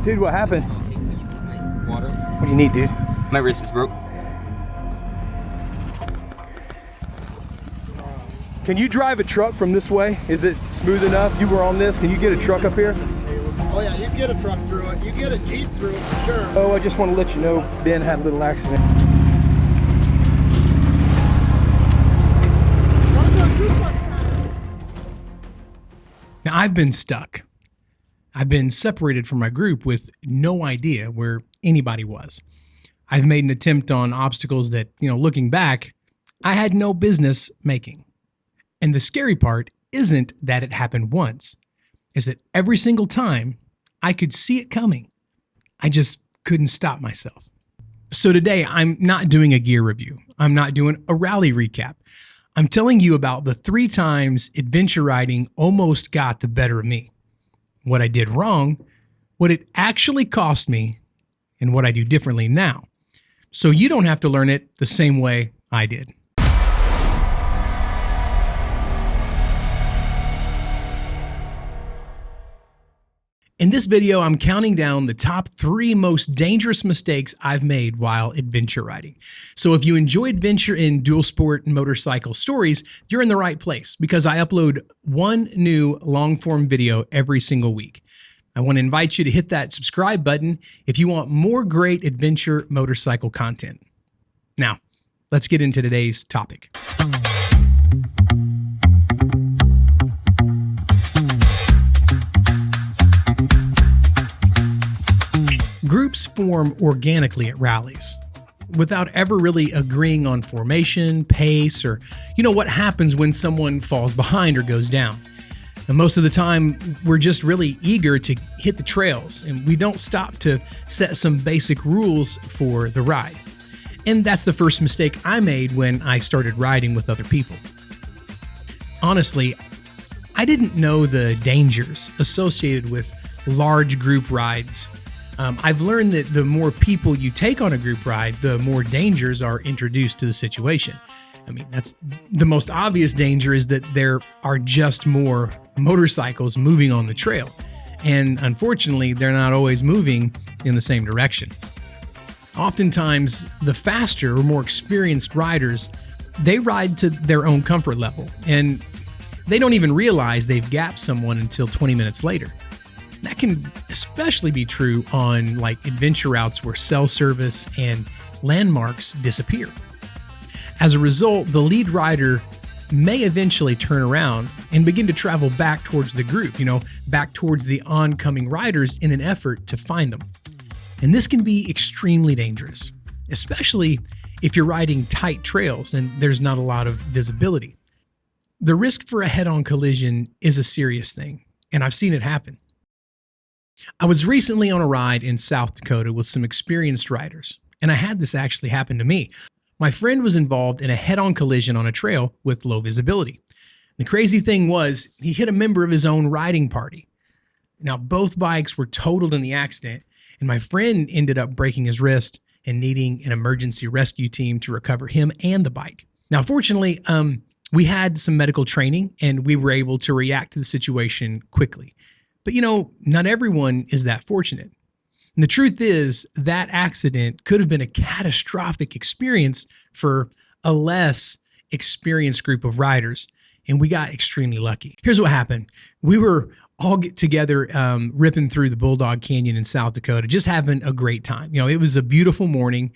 Dude, what happened? Water. What do you need, dude? My wrist is broke. Can you drive a truck from this way? Is it smooth enough? You were on this. Can you get a truck up here? Oh yeah, you can get a truck through it. You can get a Jeep through it for sure. Oh, I just want to let you know Ben had a little accident. Now, I've been stuck. I've been separated from my group with no idea where anybody was. I've made an attempt on obstacles that, looking back, I had no business making. And the scary part isn't that it happened once, is that every single time I could see it coming. I just couldn't stop myself. So today, I'm not doing a gear review. I'm not doing a rally recap. I'm telling you about the 3 times adventure riding almost got the better of me. What I did wrong, what it actually cost me, and what I do differently now. So you don't have to learn it the same way I did. In this video, I'm counting down the top 3 most dangerous mistakes I've made while adventure riding. So if you enjoy adventure in dual sport and motorcycle stories, you're in the right place because I upload one new long form video every single week. I want to invite you to hit that subscribe button if you want more great adventure motorcycle content. Now, let's get into today's topic. Groups form organically at rallies without ever really agreeing on formation, pace, or what happens when someone falls behind or goes down. And most of the time, we're just really eager to hit the trails, and we don't stop to set some basic rules for the ride. And that's the first mistake I made when I started riding with other people. Honestly, I didn't know the dangers associated with large group rides. I've learned that the more people you take on a group ride, the more dangers are introduced to the situation. I mean, that's the most obvious danger is that there are just more motorcycles moving on the trail. And unfortunately, they're not always moving in the same direction. Oftentimes, the faster or more experienced riders, they ride to their own comfort level, and they don't even realize they've gapped someone until 20 minutes later. That can especially be true on adventure routes where cell service and landmarks disappear. As a result, the lead rider may eventually turn around and begin to travel back towards the group, back towards the oncoming riders in an effort to find them. And this can be extremely dangerous, especially if you're riding tight trails and there's not a lot of visibility. The risk for a head-on collision is a serious thing, and I've seen it happen. I was recently on a ride in South Dakota with some experienced riders, and I had this actually happen to me. My friend was involved in a head-on collision on a trail with low visibility. The crazy thing was he hit a member of his own riding party. Now, both bikes were totaled in the accident, and my friend ended up breaking his wrist and needing an emergency rescue team to recover him and the bike. Now, fortunately, we had some medical training, and we were able to react to the situation quickly. But not everyone is that fortunate. And the truth is that accident could have been a catastrophic experience for a less experienced group of riders, and we got extremely lucky. Here's what happened. We were all get together ripping through the Bulldog Canyon in South Dakota, just having a great time. It was a beautiful morning.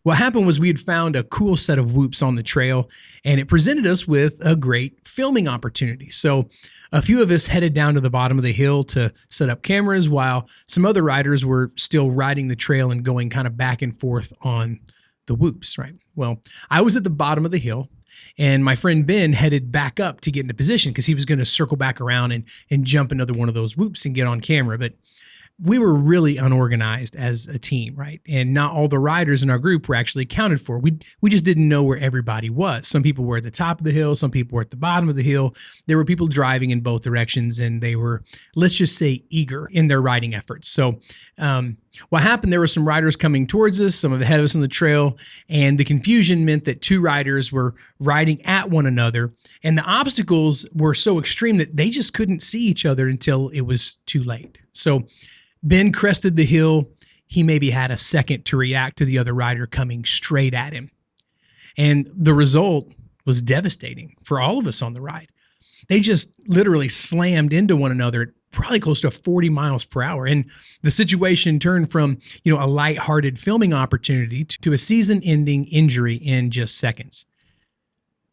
What happened was we had found a cool set of whoops on the trail, and it presented us with a great filming opportunity. So a few of us headed down to the bottom of the hill to set up cameras while some other riders were still riding the trail and going kind of back and forth on the whoops, right? Well, I was at the bottom of the hill, and my friend Ben headed back up to get into position because he was going to circle back around and jump another one of those whoops and get on camera. But we were really unorganized as a team, right? And not all the riders in our group were actually accounted for. We just didn't know where everybody was. Some people were at the top of the hill. Some people were at the bottom of the hill. There were people driving in both directions, and they were, let's just say, eager in their riding efforts. So what happened, there were some riders coming towards us, some ahead of us on the trail, and the confusion meant that 2 riders were riding at one another, and the obstacles were so extreme that they just couldn't see each other until it was too late. So Ben crested the hill. He maybe had a second to react to the other rider coming straight at him. And the result was devastating for all of us on the ride. They just literally slammed into one another at probably close to 40 miles per hour. And the situation turned from, a lighthearted filming opportunity to a season-ending injury in just seconds.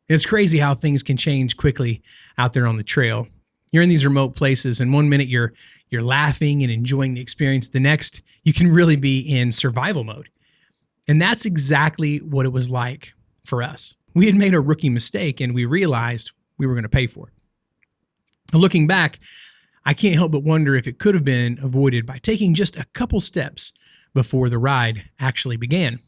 It's crazy how things can change quickly out there on the trail. You're in these remote places, and one minute you're laughing and enjoying the experience. The next, you can really be in survival mode. And that's exactly what it was like for us. We had made a rookie mistake, and we realized we were going to pay for it. Looking back, I can't help but wonder if it could have been avoided by taking just a couple steps before the ride actually began.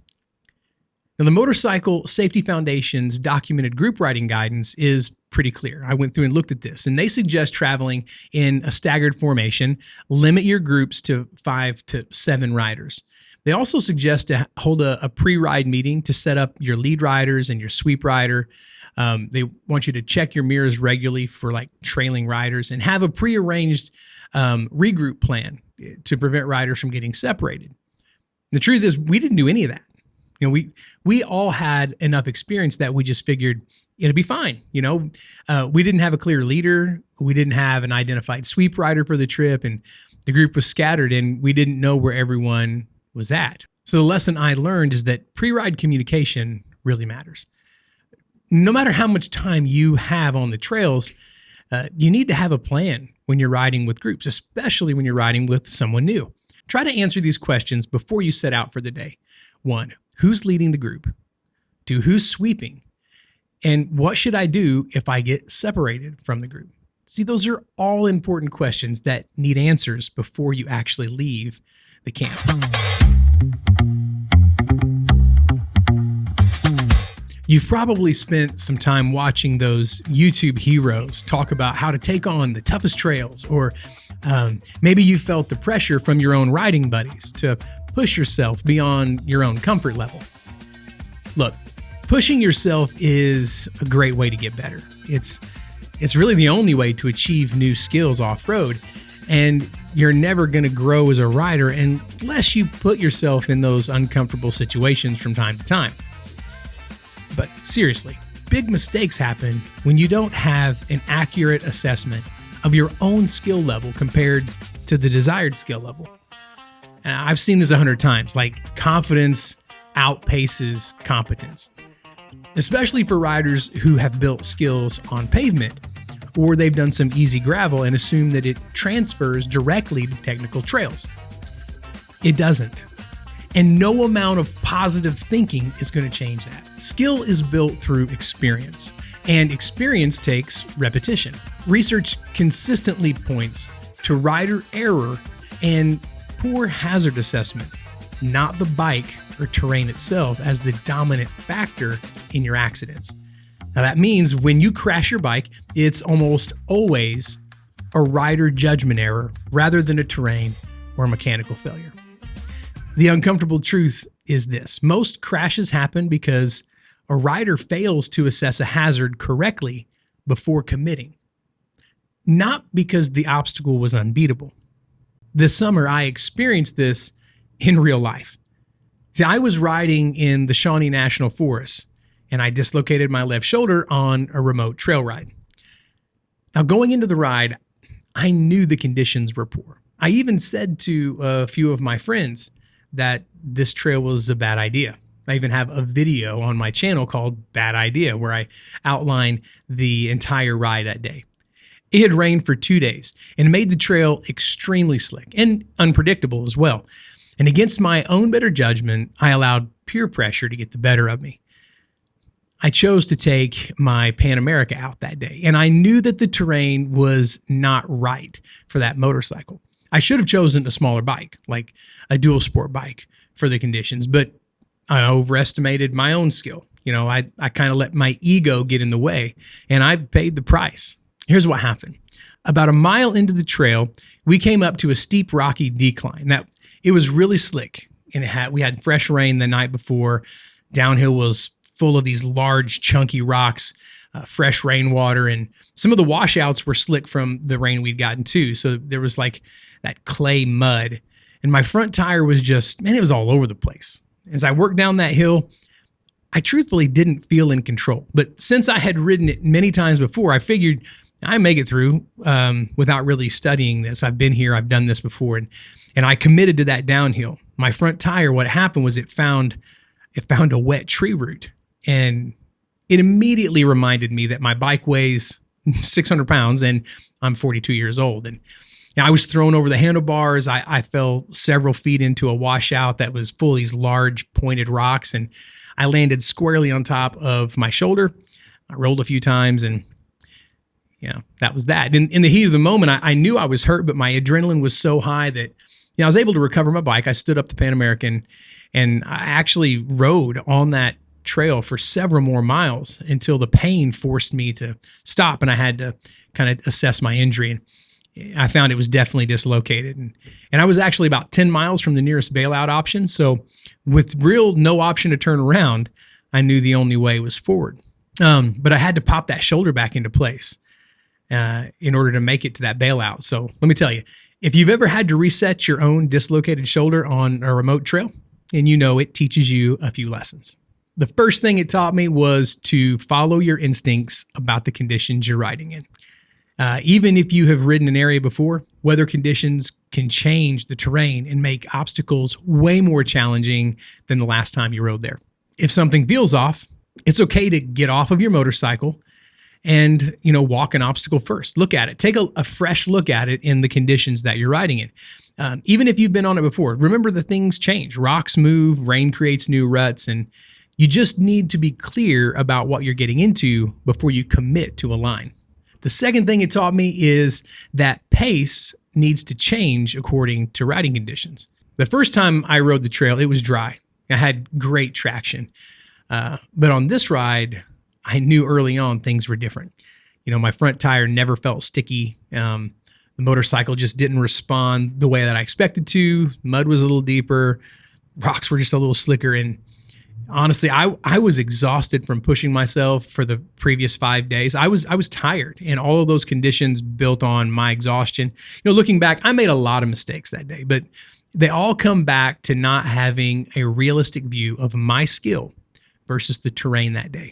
Now, the Motorcycle Safety Foundation's documented group riding guidance is pretty clear. I went through and looked at this, and they suggest traveling in a staggered formation, limit your groups to 5 to 7 riders. They also suggest to hold a pre-ride meeting to set up your lead riders and your sweep rider. They want you to check your mirrors regularly for like trailing riders and have a prearranged regroup plan to prevent riders from getting separated. The truth is, we didn't do any of that. We all had enough experience that we just figured it'd be fine. We didn't have a clear leader. We didn't have an identified sweep rider for the trip, and the group was scattered, and we didn't know where everyone was at. So the lesson I learned is that pre-ride communication really matters. No matter how much time you have on the trails, you need to have a plan when you're riding with groups, especially when you're riding with someone new. Try to answer these questions before you set out for the day. 1, who's leading the group? 2, who's sweeping? And what should I do if I get separated from the group? See, those are all important questions that need answers before you actually leave the camp. You've probably spent some time watching those YouTube heroes talk about how to take on the toughest trails, or maybe you felt the pressure from your own riding buddies to push yourself beyond your own comfort level. Look, pushing yourself is a great way to get better. It's really the only way to achieve new skills off-road, and you're never going to grow as a rider unless you put yourself in those uncomfortable situations from time to time. But seriously, big mistakes happen when you don't have an accurate assessment of your own skill level compared to the desired skill level. And I've seen this 100 times, like confidence outpaces competence, especially for riders who have built skills on pavement, or they've done some easy gravel and assume that it transfers directly to technical trails. It doesn't. And no amount of positive thinking is going to change that. Skill is built through experience, and experience takes repetition. Research consistently points to rider error and poor hazard assessment, not the bike or terrain itself, as the dominant factor in your accidents. Now that means when you crash your bike, it's almost always a rider judgment error rather than a terrain or mechanical failure. The uncomfortable truth is this: most crashes happen because a rider fails to assess a hazard correctly before committing, not because the obstacle was unbeatable. This summer, I experienced this in real life. See, I was riding in the Shawnee National Forest, and I dislocated my left shoulder on a remote trail ride. Now, going into the ride, I knew the conditions were poor. I even said to a few of my friends that this trail was a bad idea. I even have a video on my channel called Bad Idea, where I outline the entire ride that day. It had rained for 2 days and made the trail extremely slick and unpredictable as well. And against my own better judgment, I allowed peer pressure to get the better of me. I chose to take my Pan America out that day, and I knew that the terrain was not right for that motorcycle. I should have chosen a smaller bike, like a dual sport bike, for the conditions, but I overestimated my own skill. I kind of let my ego get in the way, and I paid the price. Here's what happened. About a mile into the trail, we came up to a steep, rocky decline. Now, it was really slick, and we had fresh rain the night before. Downhill was full of these large, chunky rocks, fresh rainwater, and some of the washouts were slick from the rain we'd gotten too. So there was like that clay mud And my front tire was just, man, it was all over the place. As I worked down that hill, I truthfully didn't feel in control. But since I had ridden it many times before, I figured I make it through without really studying this. I've been here, I've done this before, and I committed to that downhill. My front tire, what happened was it found a wet tree root, and it immediately reminded me that my bike weighs 600 pounds and I'm 42 years old. And I was thrown over the handlebars. I fell several feet into a washout that was full of these large pointed rocks, and I landed squarely on top of my shoulder. I rolled a few times, and that was that. In the heat of the moment, I knew I was hurt, but my adrenaline was so high that I was able to recover my bike. I stood up the Pan American, and I actually rode on that trail for several more miles until the pain forced me to stop, and I had to kind of assess my injury. And I found it was definitely dislocated. And I was actually about 10 miles from the nearest bailout option. So with real no option to turn around, I knew the only way was forward. But I had to pop that shoulder back into place in order to make it to that bailout. So let me tell you, if you've ever had to reset your own dislocated shoulder on a remote trail, and it teaches you a few lessons. The first thing it taught me was to follow your instincts about the conditions you're riding in. Even if you have ridden an area before, weather conditions can change the terrain and make obstacles way more challenging than the last time you rode there. If something feels off, it's okay to get off of your motorcycle and, walk an obstacle first. Look at it. Take a fresh look at it in the conditions that you're riding in. Even if you've been on it before, remember the things change. Rocks move, rain creates new ruts, and you just need to be clear about what you're getting into before you commit to a line. The second thing it taught me is that pace needs to change according to riding conditions. The first time I rode the trail, it was dry. I had great traction. But on this ride, I knew early on things were different. My front tire never felt sticky. The motorcycle just didn't respond the way that I expected to. Mud was a little deeper. Rocks were just a little slicker. And honestly, I was exhausted from pushing myself for the previous 5 days. I was tired, and all of those conditions built on my exhaustion. Looking back, I made a lot of mistakes that day, but they all come back to not having a realistic view of my skill versus the terrain that day.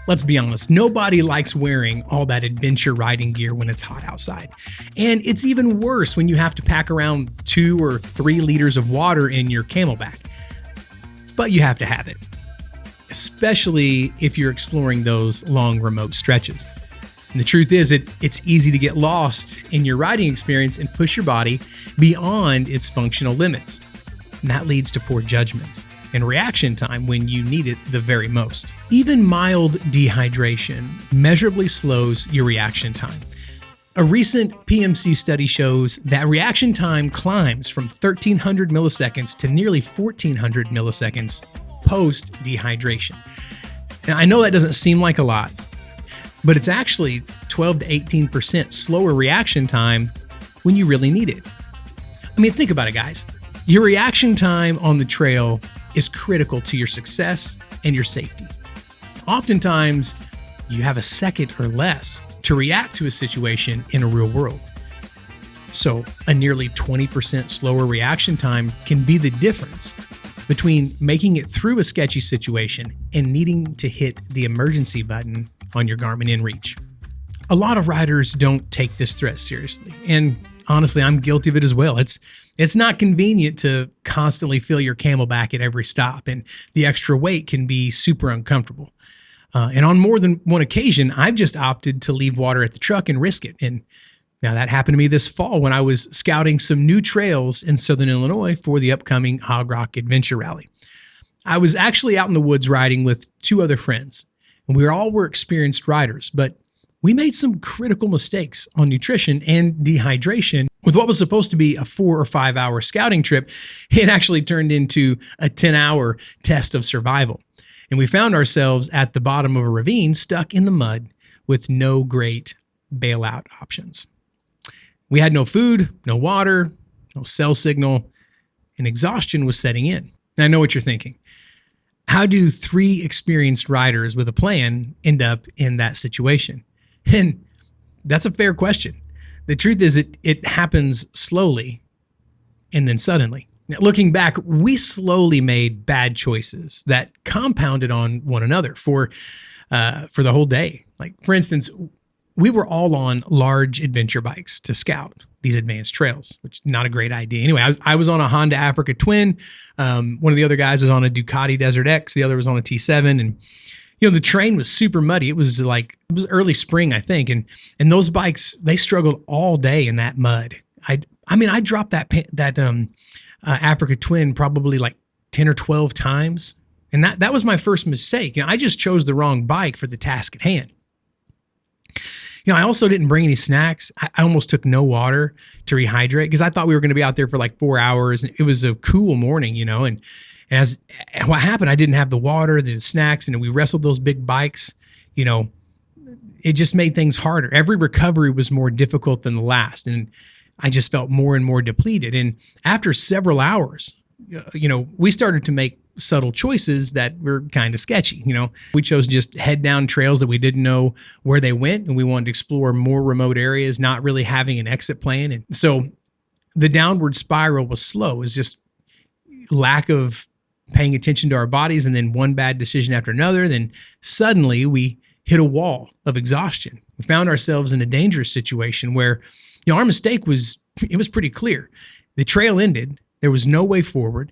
Let's be honest, nobody likes wearing all that adventure riding gear when it's hot outside. And it's even worse when you have to pack around 2 or 3 liters of water in your Camelback. But you have to have it, especially if you're exploring those long remote stretches. And the truth is, it's easy to get lost in your riding experience and push your body beyond its functional limits. And that leads to poor judgment and reaction time when you need it the very most. Even mild dehydration measurably slows your reaction time. A recent PMC study shows that reaction time climbs from 1,300 milliseconds to nearly 1,400 milliseconds post dehydration. And I know that doesn't seem like a lot, but it's actually 12 to 18% slower reaction time when you really need it. I mean, think about it, guys. Your reaction time on the trail is critical to your success and your safety. Oftentimes, you have a second or less to react to a situation in a real world. So a nearly 20% slower reaction time can be the difference between making it through a sketchy situation and needing to hit the emergency button on your Garmin inReach. A lot of riders don't take this threat seriously, and honestly, I'm guilty of it as well. It's not convenient to constantly fill your Camelback at every stop, and the extra weight can be super uncomfortable. And on more than one occasion, I've just opted to leave water at the truck and risk it. And now that happened to me this fall when I was scouting some new trails in Southern Illinois for the upcoming Hog Rock Adventure Rally. I was actually out in the woods riding with 2 other friends, and we all were experienced riders, but we made some critical mistakes on nutrition and dehydration. With what was supposed to be a 4 or 5 hour scouting trip, it actually turned into a 10-hour test of survival. And we found ourselves at the bottom of a ravine, stuck in the mud with no great bailout options. We had no food, no water, no cell signal, and exhaustion was setting in. Now, I know what you're thinking. How do 3 experienced riders with a plan end up in that situation? And that's a fair question. The truth is it happens slowly and then suddenly. Now, looking back, we slowly made bad choices that compounded on one another for the whole day. Like, for instance, we were all on large adventure bikes to scout these advanced trails, which is not a great idea. Anyway, I was on a Honda Africa Twin. One of the other guys was on a Ducati Desert X. The other was on a T7. And, the terrain was super muddy. It was early spring, I think. And those bikes, they struggled all day in that mud. I dropped that Africa Twin probably like 10 or 12 times. And that was my first mistake. I just chose the wrong bike for the task at hand. I also didn't bring any snacks. I almost took no water to rehydrate because I thought we were going to be out there for like 4 hours. And it was a cool morning, and as what happened, I didn't have the water, the snacks, and we wrestled those big bikes. It just made things harder. Every recovery was more difficult than the last. And I just felt more and more depleted. And after several hours, we started to make subtle choices that were kind of sketchy. We chose just head down trails that we didn't know where they went, and we wanted to explore more remote areas, not really having an exit plan. And so the downward spiral was slow. It was just lack of paying attention to our bodies, and then one bad decision after another. Then suddenly we hit a wall of exhaustion. We found ourselves in a dangerous situation where, our mistake was pretty clear. The trail ended. There was no way forward.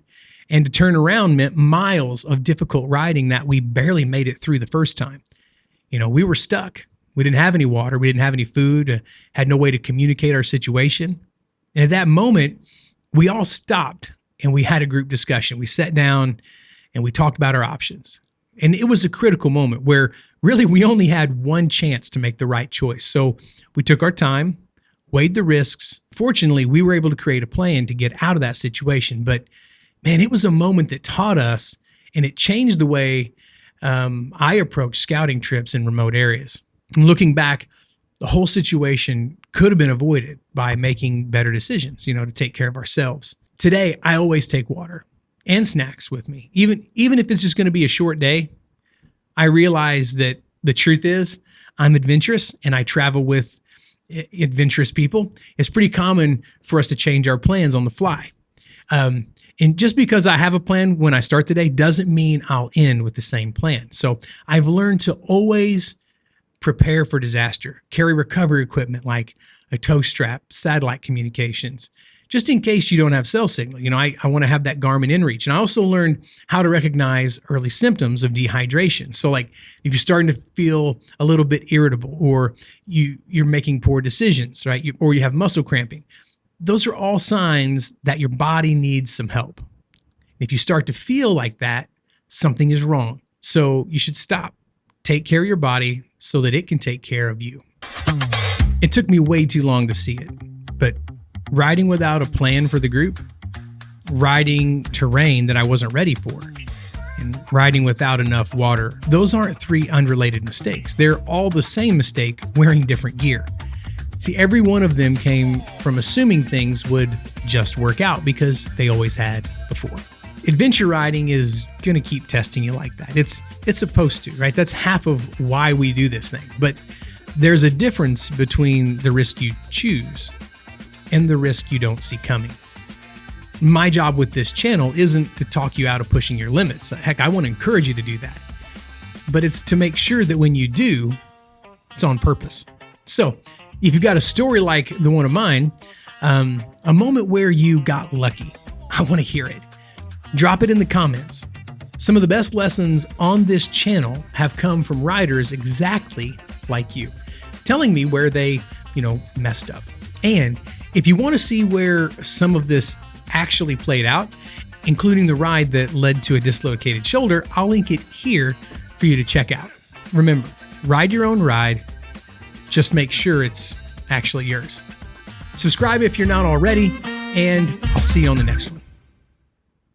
And to turn around meant miles of difficult riding that we barely made it through the first time. We were stuck. We didn't have any water. We didn't have any food, had no way to communicate our situation. And at that moment, we all stopped and we had a group discussion. We sat down and we talked about our options. And it was a critical moment where really we only had one chance to make the right choice. So we took our time, weighed the risks. Fortunately, we were able to create a plan to get out of that situation. But man, it was a moment that taught us, and it changed the way I approach scouting trips in remote areas. And looking back, the whole situation could have been avoided by making better decisions, to take care of ourselves. Today, I always take water and snacks with me. Even if it's just going to be a short day, I realize that the truth is I'm adventurous and I travel with adventurous people. It's pretty common for us to change our plans on the fly. And just because I have a plan when I start the day doesn't mean I'll end with the same plan. So I've learned to always prepare for disaster, carry recovery equipment like a tow strap, satellite communications, just in case you don't have cell signal. I want to have that Garmin inReach. And I also learned how to recognize early symptoms of dehydration. So like if you're starting to feel a little bit irritable, or you're making poor decisions, right? Or you have muscle cramping. Those are all signs that your body needs some help. If you start to feel like that, something is wrong. So you should stop. Take care of your body so that it can take care of you. It took me way too long to see it, but riding without a plan for the group, riding terrain that I wasn't ready for, and riding without enough water, those aren't 3 unrelated mistakes. They're all the same mistake, wearing different gear. See, every one of them came from assuming things would just work out because they always had before. Adventure riding is going to keep testing you like that. It's supposed to, right? That's half of why we do this thing. But there's a difference between the risk you choose and the risk you don't see coming. My job with this channel isn't to talk you out of pushing your limits. Heck, I want to encourage you to do that. But it's to make sure that when you do, it's on purpose. So if you've got a story like the one of mine, a moment where you got lucky, I want to hear it. Drop it in the comments. Some of the best lessons on this channel have come from riders exactly like you, telling me where they, messed up. And if you want to see where some of this actually played out, including the ride that led to a dislocated shoulder, I'll link it here for you to check out. Remember, ride your own ride. Just make sure it's actually yours. Subscribe if you're not already, and I'll see you on the next one.